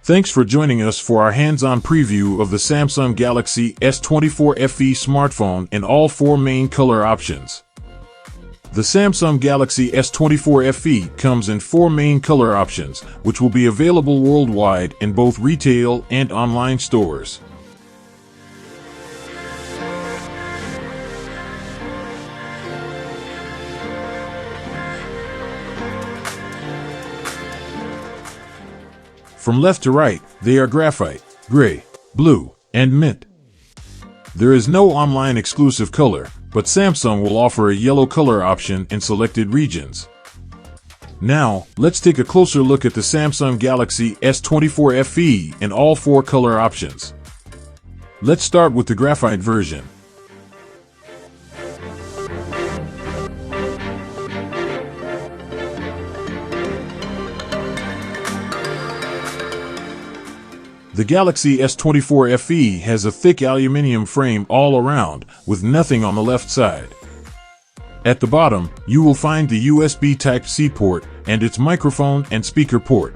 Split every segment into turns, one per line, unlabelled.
Thanks for joining us for our hands-on preview of the Samsung Galaxy S24 FE smartphone in all four main color options. The Samsung Galaxy S24 FE comes in four main color options, which will be available worldwide in both retail and online stores. From left to right, they are graphite, gray, blue, and mint. There is no online exclusive color, but Samsung will offer a yellow color option in selected regions. Now, let's take a closer look at the Samsung Galaxy S24 FE in all four color options. Let's start with the graphite version. The Galaxy S24 FE has a thick aluminum frame all around, with nothing on the left side. At the bottom, you will find the USB Type-C port and its microphone and speaker port.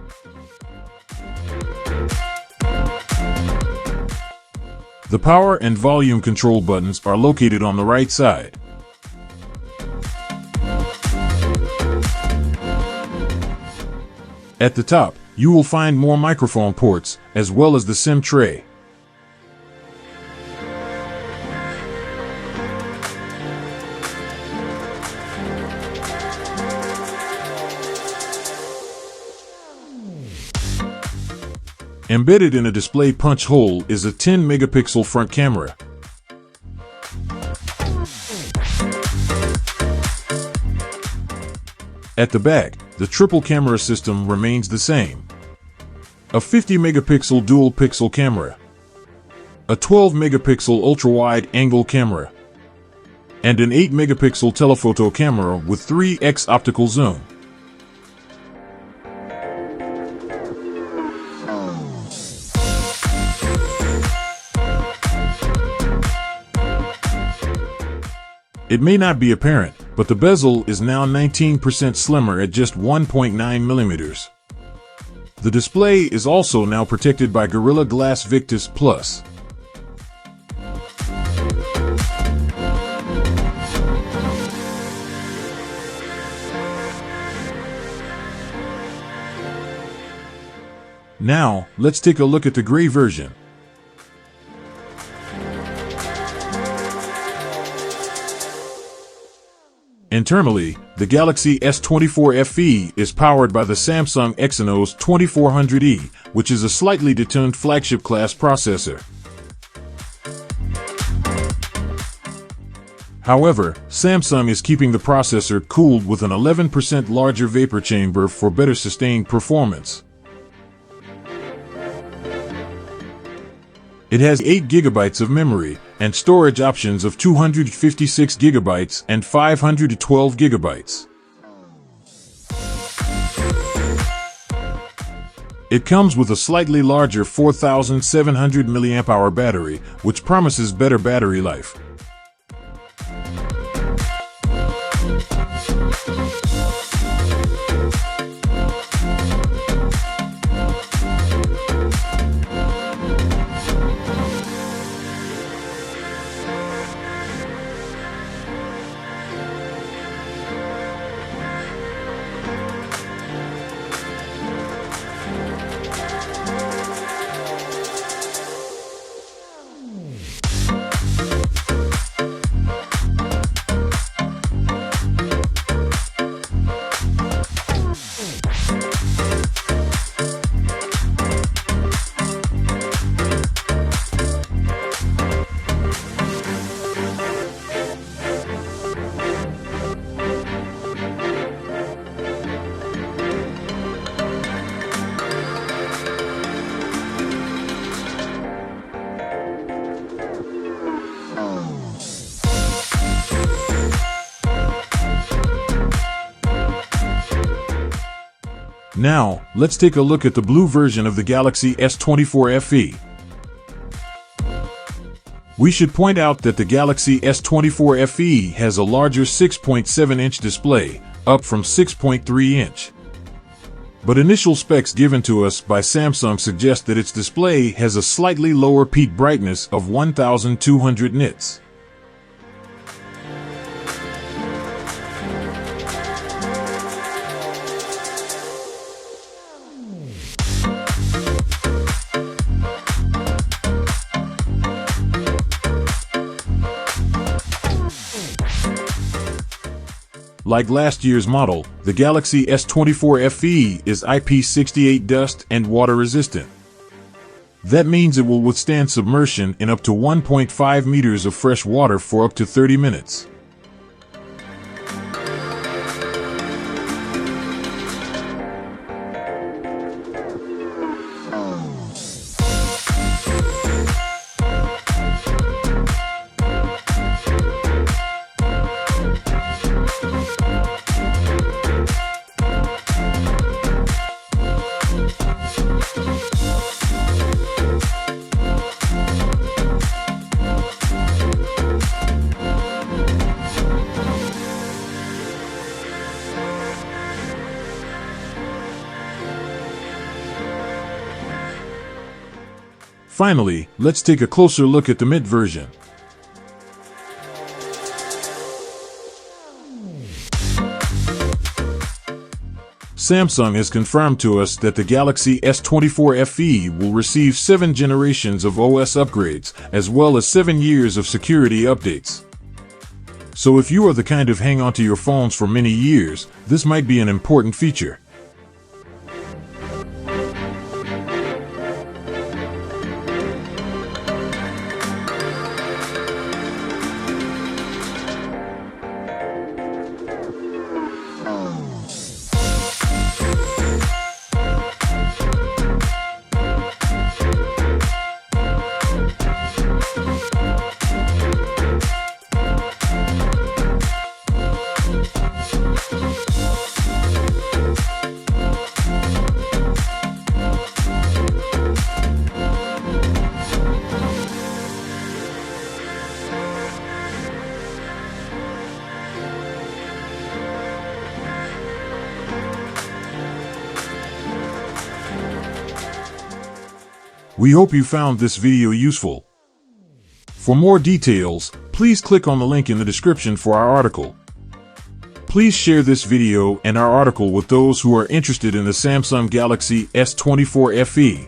The power and volume control buttons are located on the right side. At the top, you will find more microphone ports, as well as the SIM tray. Embedded in a display punch hole is a 10-megapixel front camera. At the back, the triple camera system remains the same. A 50-megapixel dual-pixel camera, a 12-megapixel ultra-wide angle camera, and an 8-megapixel telephoto camera with 3x optical zoom. It may not be apparent, but the bezel is now 19% slimmer at just 1.9 millimeters. The display is also now protected by Gorilla Glass Victus Plus. Now, let's take a look at the gray version. Internally, the Galaxy S24 FE is powered by the Samsung Exynos 2400E, which is a slightly detuned flagship-class processor. However, Samsung is keeping the processor cooled with an 11% larger vapor chamber for better sustained performance. It has 8 GB of memory and storage options of 256 GB and 512 GB. It comes with a slightly larger 4700 mAh battery, which promises better battery life. Now, let's take a look at the blue version of the Galaxy S24 FE. We should point out that the Galaxy S24 FE has a larger 6.7-inch display, up from 6.3-inch. but initial specs given to us by Samsung suggest that its display has a slightly lower peak brightness of 1200 nits. Like last year's model, the Galaxy S24 FE is IP68 dust and water resistant. That means it will withstand submersion in up to 1.5 meters of fresh water for up to 30 minutes. Finally, let's take a closer look at the mid version. Samsung has confirmed to us that the Galaxy S24 FE will receive 7 generations of OS upgrades, as well as 7 years of security updates. So if you are the kind of hang on to your phones for many years, this might be an important feature. We hope you found this video useful. For more details, please click on the link in the description for our article. Please share this video and our article with those who are interested in the Samsung Galaxy S24 FE.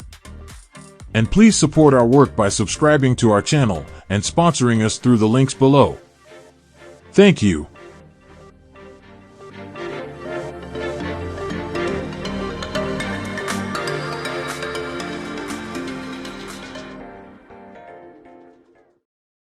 And please support our work by subscribing to our channel and sponsoring us through the links below. Thank you.